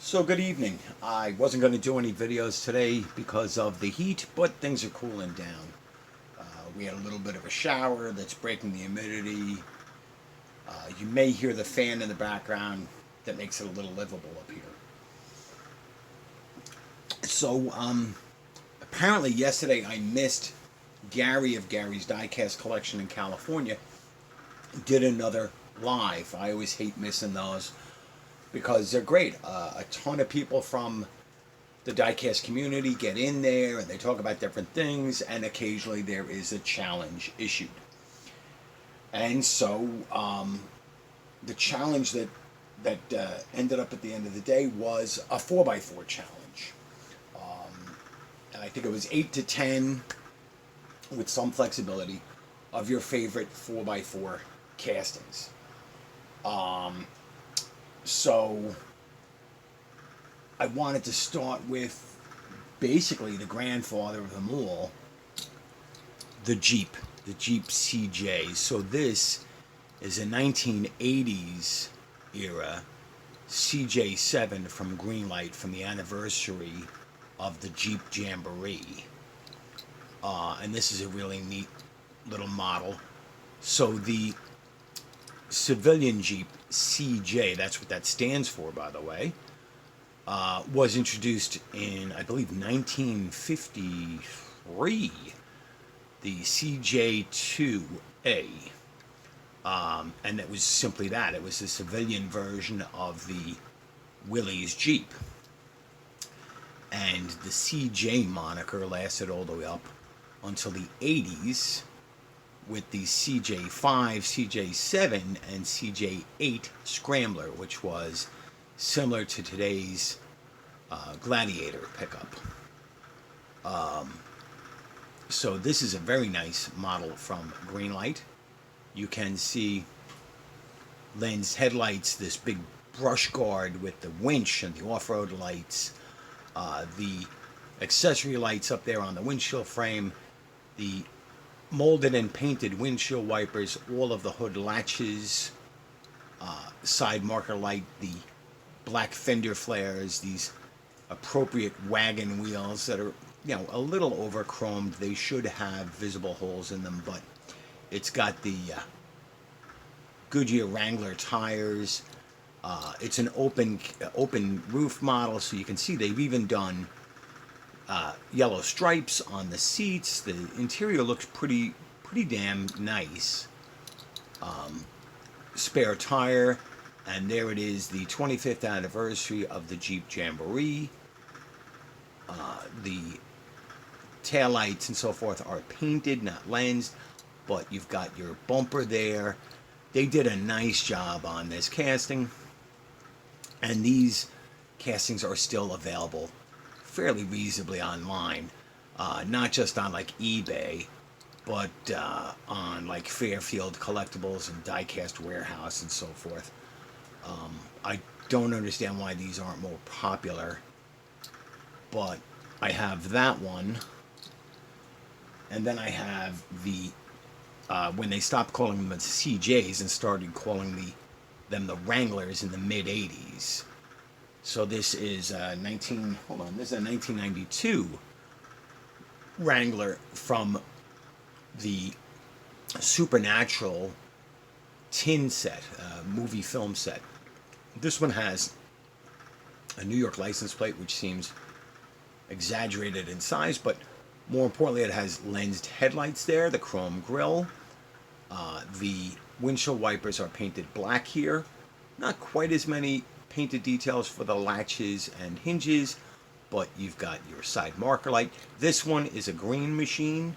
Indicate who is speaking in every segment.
Speaker 1: So good evening. I wasn't going to do any videos today because of the heat, but things are cooling down. We had a little bit of a shower that's breaking the humidity. You may hear the fan in the background that makes it a little livable up here. So apparently yesterday I missed Gary of Gary's Diecast collection in California. Did another live. I always hate missing those because they're great. A ton of people from the diecast community get in there and they talk about different things, and occasionally there is a challenge issued. And so the challenge that ended up at the end of the day was a 4x4 challenge. And I think it was 8 to 10 with some flexibility of your favorite 4x4 castings. So I wanted to start with basically the grandfather of them all, the Jeep CJ. So this is a 1980s era CJ7 from Greenlight from the anniversary of the Jeep Jamboree. And this is a really neat little model. So the civilian Jeep CJ, that's what that stands for, by the way, was introduced in, I believe, 1953, the CJ2A. And it was simply that. It was the civilian version of the Willys Jeep. And the CJ moniker lasted all the way up until the 80s with the CJ5, CJ7, and CJ8 Scrambler, which was similar to today's Gladiator pickup. So this is a very nice model from Greenlight. You can see lens headlights, this big brush guard with the winch and the off-road lights, the accessory lights up there on the windshield frame, the molded and painted windshield wipers, all of the hood latches, side marker light, the black fender flares, these appropriate wagon wheels that are, a little overchromed. They should have visible holes in them, but it's got the Goodyear Wrangler tires. It's an open roof model, so you can see they've even done yellow stripes on the seats. The interior looks pretty damn nice. Spare tire, and there it is, the 25th anniversary of the Jeep Jamboree. The taillights and so forth are painted, not lensed, but you've got your bumper there. They did a nice job on this casting, and these castings are still available fairly reasonably online, not just on like eBay, but on like Fairfield Collectibles and Diecast Warehouse and so forth. I don't understand why these aren't more popular, but I have that one, and then I have the when they stopped calling them the CJs and started calling them the Wranglers in the mid '80s. So this is this is a 1992 Wrangler from the Supernatural tin set, movie film set. This one has a New York license plate, which seems exaggerated in size, but more importantly, it has lensed headlights there, the chrome grille. The windshield wipers are painted black here. Not quite as many painted details for the latches and hinges, but you've got your side marker light. This one is a green machine.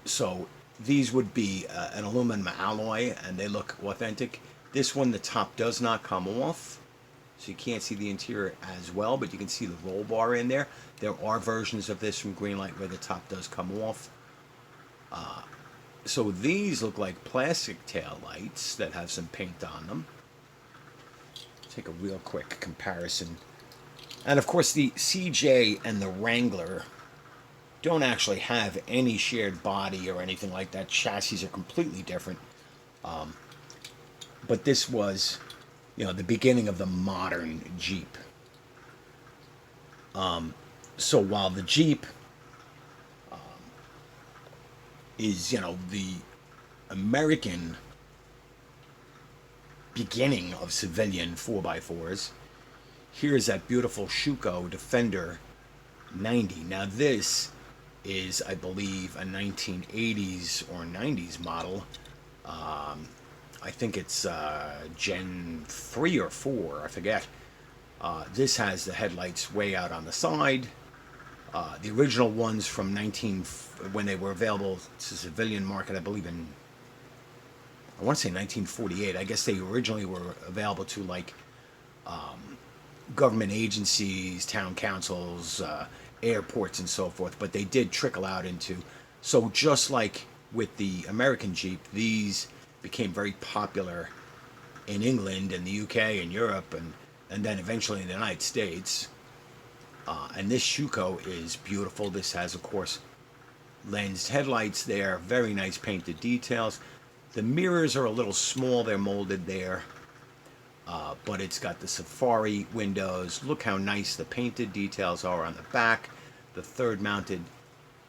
Speaker 1: So these would be an aluminum alloy, and they look authentic. This one, the top does not come off, so you can't see the interior as well, but you can see the roll bar in there. There are versions of this from Greenlight where the top does come off. So these look like plastic tail lights that have some paint on them. Take a real quick comparison. And of course the CJ and the Wrangler don't actually have any shared body or anything like that. Chassis are completely different. But this was, the beginning of the modern Jeep. So while the Jeep is, the American beginning of civilian 4x4s, here's that beautiful Schuco Defender 90. Now this is, I believe, a 1980s or 90s model. I think it's Gen 3 or 4, I forget. This has the headlights way out on the side. The original ones from when they were available to civilian market, I believe I want to say 1948. I guess they originally were available to like government agencies, town councils, airports, and so forth. But they did trickle out into. So just like with the American Jeep, these became very popular in England and the UK and Europe and then eventually in the United States. And this Schuco is beautiful. This has, of course, lensed headlights there, very nice painted details. The mirrors are a little small, they're molded there, but it's got the safari windows. Look how nice the painted details are on the back. The third mounted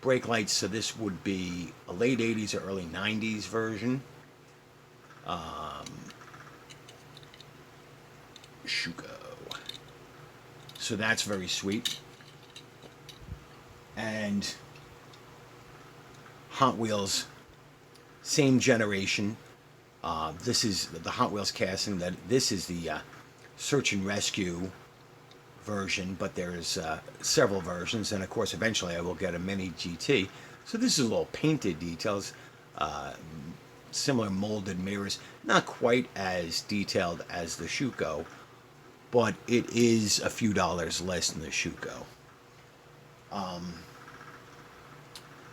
Speaker 1: brake lights, so this would be a late 80s or early 90s version. Schuco. So that's very sweet. And Hot Wheels, same generation. This is the Hot Wheels casting. This is the search and rescue version, but there's several versions, and of course, eventually I will get a mini GT. So this is a little painted details, similar molded mirrors, not quite as detailed as the Schuco, but it is a few dollars less than the Schuco.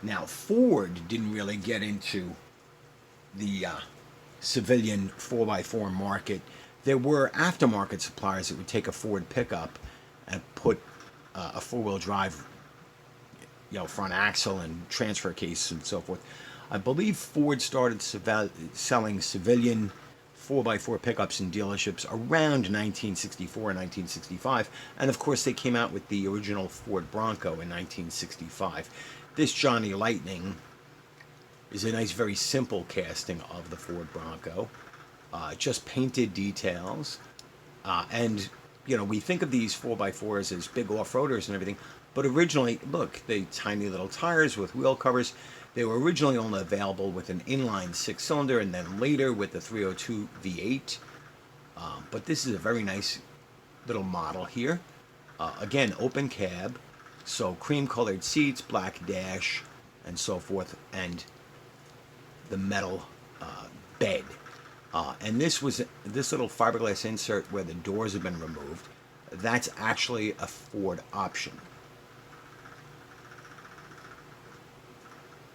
Speaker 1: Now, Ford didn't really get into the civilian 4x4 market. There were aftermarket suppliers that would take a Ford pickup and put a four-wheel drive, front axle and transfer case and so forth. I believe Ford started selling civilian 4x4 pickups in dealerships around 1964 and 1965, and of course they came out with the original Ford Bronco in 1965. This Johnny Lightning is a nice, very simple casting of the Ford Bronco, just painted details, and we think of these 4x4s as big off-roaders and everything, but originally, look, they tiny little tires with wheel covers. They were originally only available with an inline six-cylinder, and then later with the 302 V8. But this is a very nice little model here. Again, open cab, so cream-colored seats, black dash, and so forth, and the metal bed. And this little fiberglass insert where the doors have been removed, that's actually a Ford option.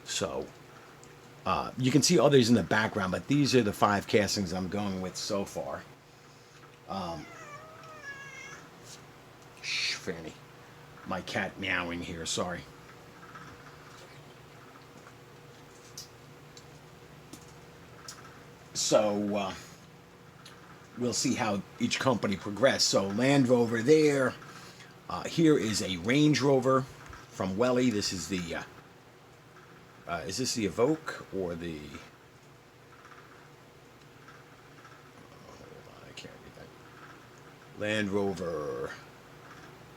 Speaker 1: So you can see others in the background, but these are the 5 castings I'm going with so far. Shh, Fanny. My cat meowing here, sorry. So we'll see how each company progress. So Land Rover there. Here is a Range Rover from Welly. This is the is this the Evoque or the... hold on, I can't read that. Land Rover,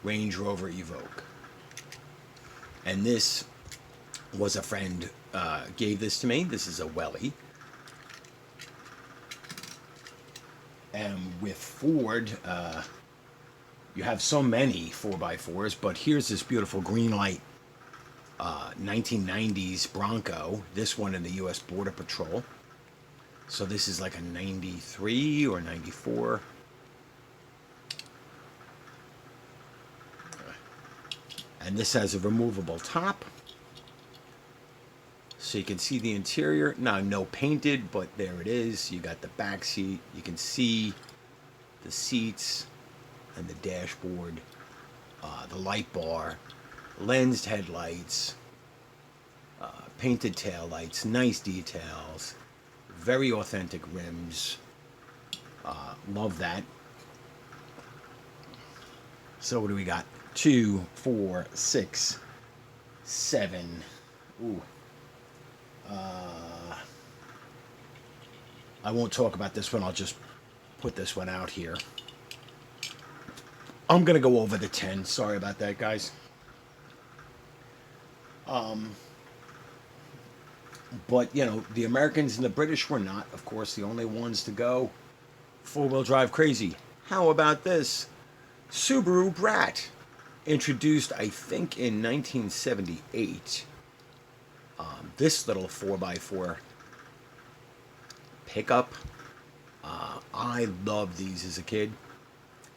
Speaker 1: Range Rover Evoque. And this was a friend gave this to me. This is a Welly. And with Ford, you have so many 4x4s, but here's this beautiful green light 1990s Bronco, this one in the U.S. Border Patrol. So this is like a 93 or 94. And this has a removable top. So you can see the interior. Now, no painted, but there it is. You got the back seat. You can see the seats and the dashboard, the light bar, lensed headlights, painted tail lights, nice details, very authentic rims. Love that. So what do we got? 2, 4, 6, 7. Ooh. I won't talk about this one. I'll just put this one out here. I'm going to go over the 10. Sorry about that, guys. But, the Americans and the British were not, of course, the only ones to go four-wheel drive crazy. How about this? Subaru Brat, introduced, I think, in 1978. This little 4x4 pickup. I loved these as a kid.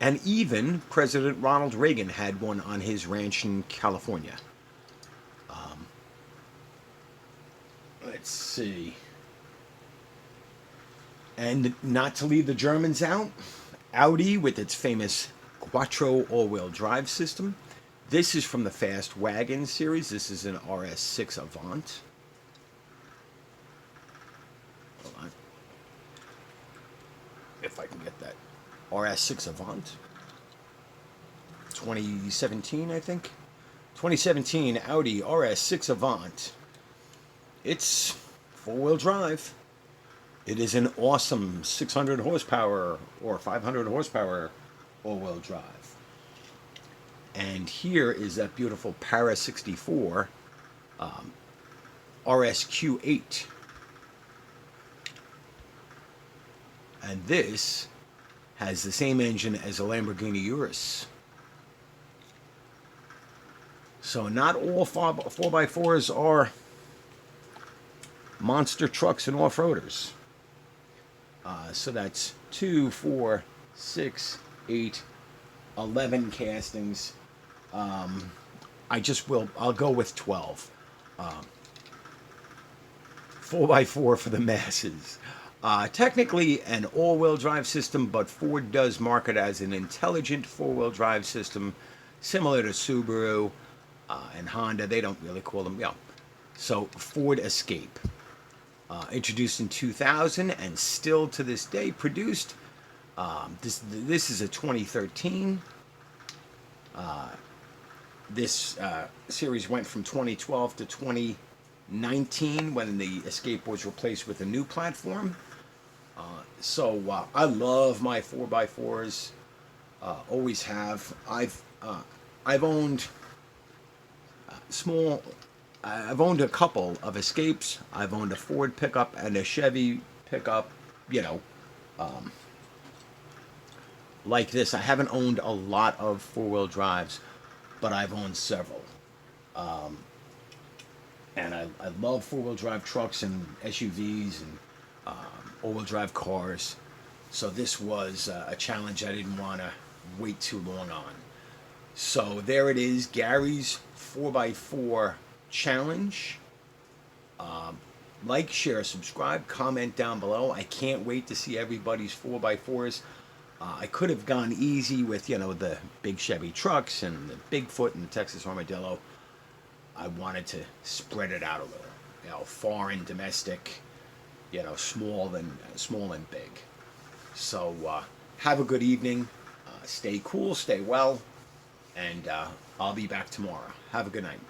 Speaker 1: And even President Ronald Reagan had one on his ranch in California. Let's see. And not to leave the Germans out, Audi with its famous Quattro all-wheel drive system. This is from the Fast Wagon series. This is an RS6 Avant. Hold on. If I can get that. RS6 Avant. 2017, I think. 2017 Audi RS6 Avant. It's four-wheel drive. It is an awesome 600 horsepower or 500 horsepower all-wheel drive. And here is that beautiful Para 64 RSQ8. And this has the same engine as a Lamborghini Urus. So not all 4x4s are monster trucks and off-roaders. So that's 2, 4, 6, 8, 11 castings. I'll go with 12. 4x4 for the masses. Technically an all-wheel drive system, but Ford does market as an intelligent four-wheel drive system, similar to Subaru and Honda. They don't really call them, So Ford Escape. Introduced in 2000 and still to this day produced. This is a 2013. This series went from 2012 to 2019 when the Escape was replaced with a new platform. So I love my 4x4s. Always have. I've owned I've owned a couple of Escapes. I've owned a Ford pickup and a Chevy pickup, like this. I haven't owned a lot of four-wheel drives, but I've owned several. And I love four-wheel drive trucks and SUVs and all-wheel drive cars. So this was a challenge I didn't want to wait too long on. So there it is, Gary's 4x4 challenge. Like, share, subscribe, comment down below. I can't wait to see everybody's 4x4s. I could have gone easy with, the big Chevy trucks and the Bigfoot and the Texas Armadillo. I wanted to spread it out a little, foreign, domestic, small and big. So have a good evening. Stay cool, stay well, and I'll be back tomorrow. Have a good night.